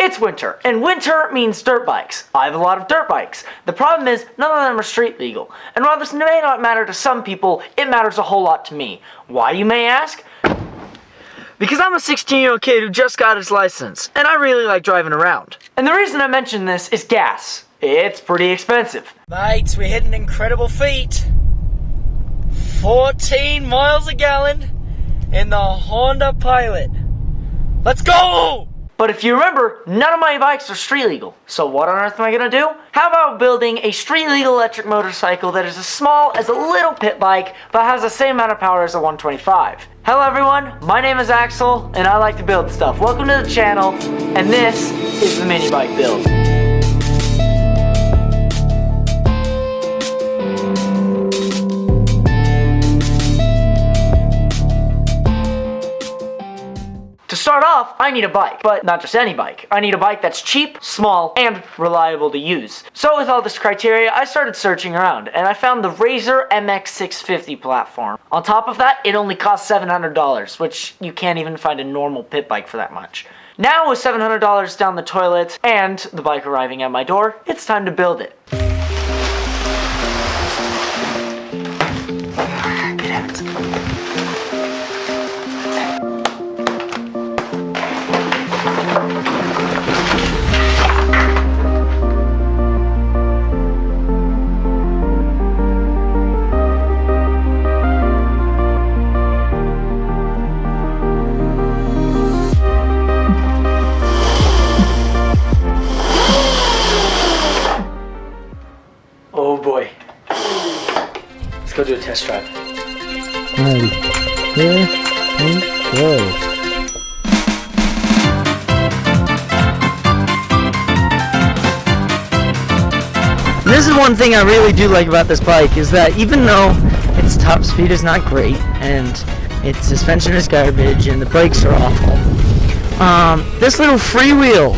It's winter, and winter means dirt bikes. I have a lot of dirt bikes. The problem is, none of them are street legal. And while this may not matter to some people, it matters a whole lot to me. Why, you may ask? Because I'm a 16-year-old kid who just got his license, and I really like driving around. And the reason I mention this is gas. It's pretty expensive. Mates, we hit an incredible feat. 14 miles a gallon in the Honda Pilot. Let's go! But if you remember, none of my bikes are street legal. So what on earth am I gonna do? How about building a street legal electric motorcycle that is as small as a little pit bike, but has the same amount of power as a 125? Hello everyone, my name is Axel, and I like to build stuff. Welcome to the channel, and this is the mini bike build. To start off, I need a bike, but not just any bike. I need a bike that's cheap, small, and reliable to use. So with all this criteria, I started searching around, and I found the Razor MX650 platform. On top of that, it only costs $700, which you can't even find a normal pit bike for that much. Now with $700 down the toilet, and the bike arriving at my door, it's time to build it. Get out. Oh boy. Let's go do a test drive. Alrighty. Here we go. This is one thing I really do like about this bike, is that even though its top speed is not great, and its suspension is garbage, and the brakes are awful, this little freewheel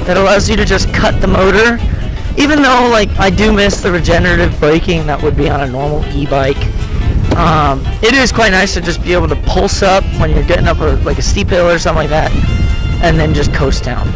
that allows you to just cut the motor, even though like I do miss the regenerative braking that would be on a normal e-bike, it is quite nice to just be able to pulse up when you're getting up like a steep hill or something like that, and then just coast down.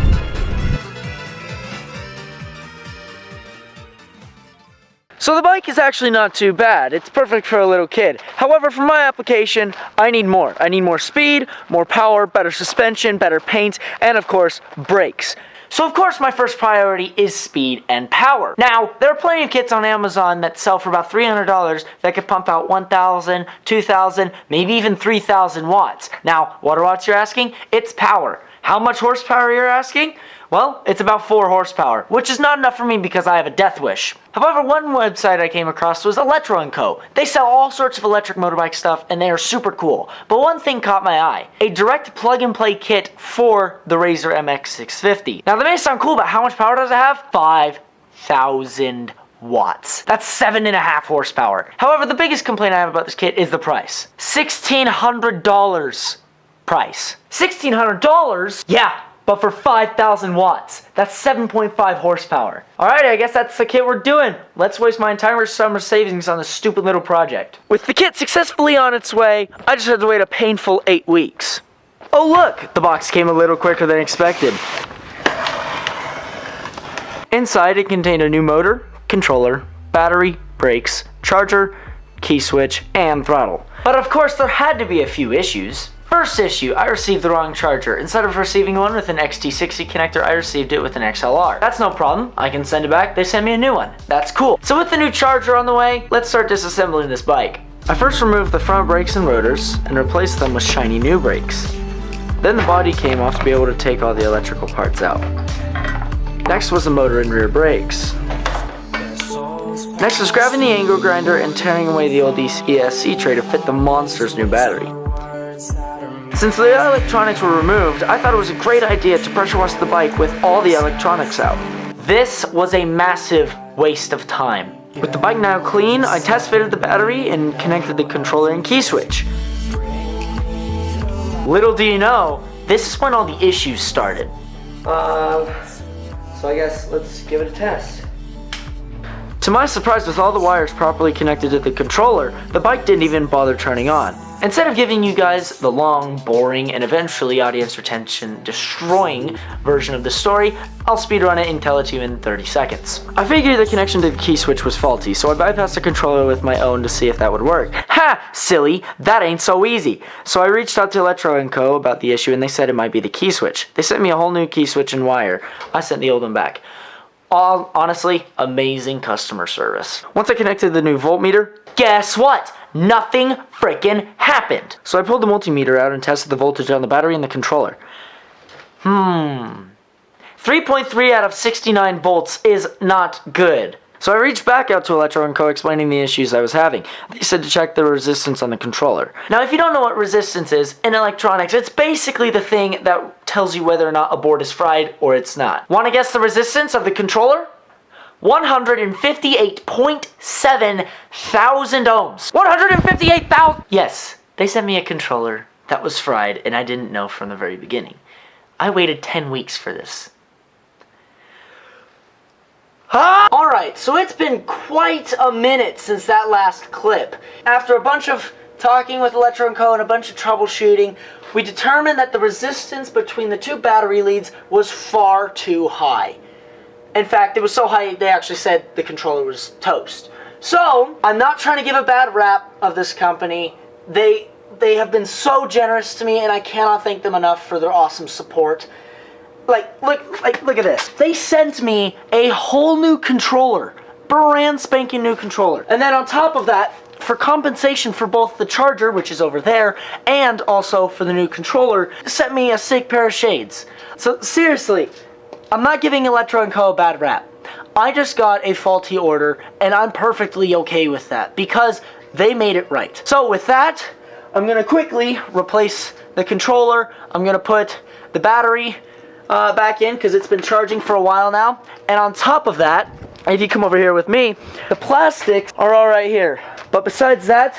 So the bike is actually not too bad. It's perfect for a little kid. However, for my application, I need more. I need more speed, more power, better suspension, better paint, and of course, brakes. So of course my first priority is speed and power. Now, there are plenty of kits on Amazon that sell for about $300 that could pump out 1,000, 2,000, maybe even 3,000 watts. Now, what are watts you're asking? It's power. How much horsepower you're asking? Well, it's about 4 horsepower, which is not enough for me because I have a death wish. However, one website I came across was Electro & Co. They sell all sorts of electric motorbike stuff, and they are super cool. But one thing caught my eye: a direct plug-and-play kit for the Razor MX650. Now, that may sound cool, but how much power does it have? 5,000 watts. That's 7.5 horsepower. However, the biggest complaint I have about this kit is the price. $1,600 price. $1,600? Yeah. But for 5,000 watts. That's 7.5 horsepower. Alright, I guess that's the kit we're doing. Let's waste my entire summer savings on this stupid little project. With the kit successfully on its way, I just had to wait a painful 8 weeks. Oh look, the box came a little quicker than expected. Inside it contained a new motor, controller, battery, brakes, charger, key switch, and throttle. But of course there had to be a few issues. First issue, I received the wrong charger. Instead of receiving one with an XT60 connector, I received it with an XLR. That's no problem. I can send it back. They send me a new one. That's cool. So with the new charger on the way, let's start disassembling this bike. I first removed the front brakes and rotors and replaced them with shiny new brakes. Then the body came off to be able to take all the electrical parts out. Next was the motor and rear brakes. Next was grabbing the angle grinder and tearing away the old ESC tray to fit the monster's new battery. Since the electronics were removed, I thought it was a great idea to pressure wash the bike with all the electronics out. This was a massive waste of time. With the bike now clean, I test fitted the battery and connected the controller and key switch. Little do you know, this is when all the issues started. So I guess let's give it a test. To my surprise, with all the wires properly connected to the controller, the bike didn't even bother turning on. Instead of giving you guys the long, boring, and eventually audience retention destroying version of the story, I'll speedrun it and tell it to you in 30 seconds. I figured the connection to the key switch was faulty, so I bypassed the controller with my own to see if that would work. Ha! Silly! That ain't so easy! So I reached out to Electro & Co. about the issue and they said it might be the key switch. They sent me a whole new key switch and wire. I sent the old one back. Honestly, amazing customer service. Once I connected the new voltmeter, guess what? Nothing frickin' happened. So I pulled the multimeter out and tested the voltage on the battery and the controller. 3.3 out of 69 volts is not good. So I reached back out to Electro & Co. explaining the issues I was having. They said to check the resistance on the controller. Now, if you don't know what resistance is in electronics, it's basically the thing that tells you whether or not a board is fried or it's not. Want to guess the resistance of the controller? 158.7 thousand ohms. 158,000! Yes, they sent me a controller that was fried and I didn't know from the very beginning. I waited 10 weeks for this. Alright, so it's been quite a minute since that last clip. After a bunch of talking with Electro & Co. and a bunch of troubleshooting, we determined that the resistance between the two battery leads was far too high. In fact, it was so high they actually said the controller was toast. So, I'm not trying to give a bad rap of this company. They have been so generous to me and I cannot thank them enough for their awesome support. Look at this. They sent me a whole new controller. Brand spanking new controller. And then on top of that, for compensation for both the charger, which is over there, and also for the new controller, sent me a sick pair of shades. So seriously, I'm not giving Electro & Co. a bad rap. I just got a faulty order, and I'm perfectly okay with that, because they made it right. So with that, I'm going to quickly replace the controller. I'm going to put the battery back in because it's been charging for a while now. And on top of that, if you come over here with me, the plastics are all right here. But besides that,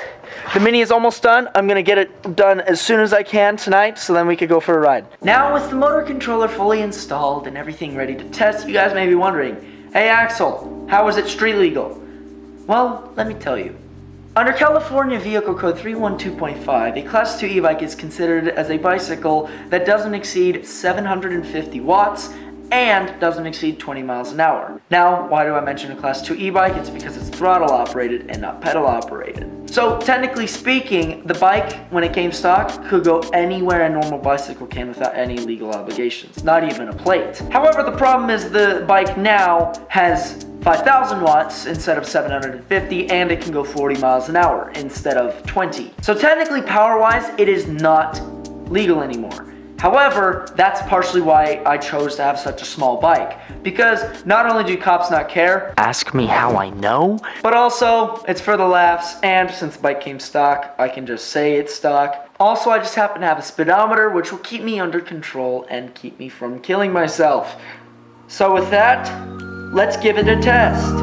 the Mini is almost done. I'm going to get it done as soon as I can tonight so then we could go for a ride. Now with the motor controller fully installed and everything ready to test, you guys may be wondering, hey Axel, how is it street legal? Well, let me tell you. Under California Vehicle Code 312.5, a Class 2 e-bike is considered as a bicycle that doesn't exceed 750 watts and doesn't exceed 20 miles an hour. Now, why do I mention a Class 2 e-bike? It's because it's throttle operated and not pedal operated. So technically speaking, the bike, when it came stock, could go anywhere a normal bicycle can without any legal obligations, not even a plate. However, the problem is the bike now has 5,000 watts instead of 750, and it can go 40 miles an hour instead of 20. So technically, power-wise, it is not legal anymore. However, that's partially why I chose to have such a small bike, because not only do cops not care, ask me how I know, but also it's for the laughs, and since the bike came stock, I can just say it's stock. Also, I just happen to have a speedometer, which will keep me under control and keep me from killing myself. So with that, let's give it a test.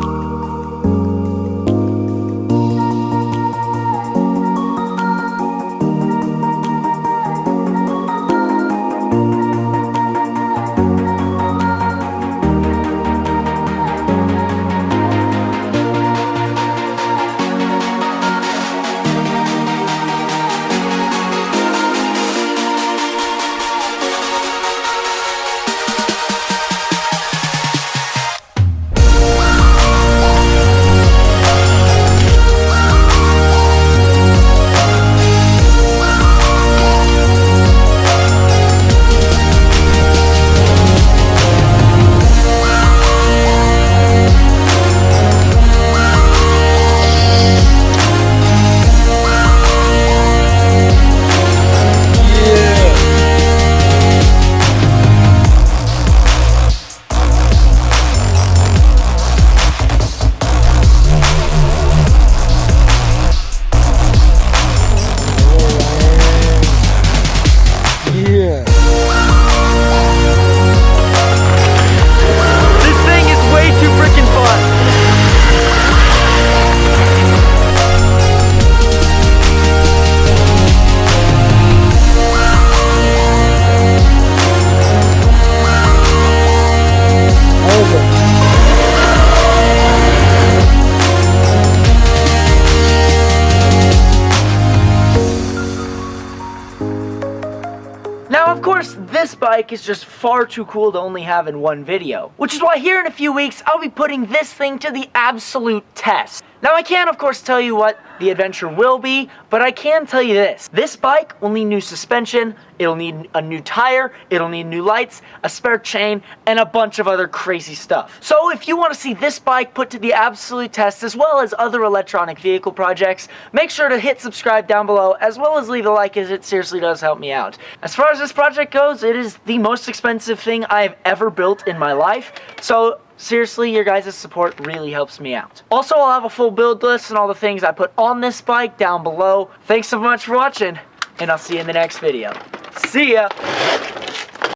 bike is just far too cool to only have in one video. Which is why here in a few weeks, I'll be putting this thing to the absolute test. Now I can't of course tell you what the adventure will be, but I can tell you this. This bike will need new suspension, it'll need a new tire, it'll need new lights, a spare chain, and a bunch of other crazy stuff. So if you want to see this bike put to the absolute test as well as other electronic vehicle projects, make sure to hit subscribe down below as well as leave a like, as it seriously does help me out. As far as this project goes, it is the most expensive thing I've ever built in my life, so seriously, your guys' support really helps me out. Also, I'll have a full build list and all the things I put on this bike down below. Thanks so much for watching, and I'll see you in the next video. See ya!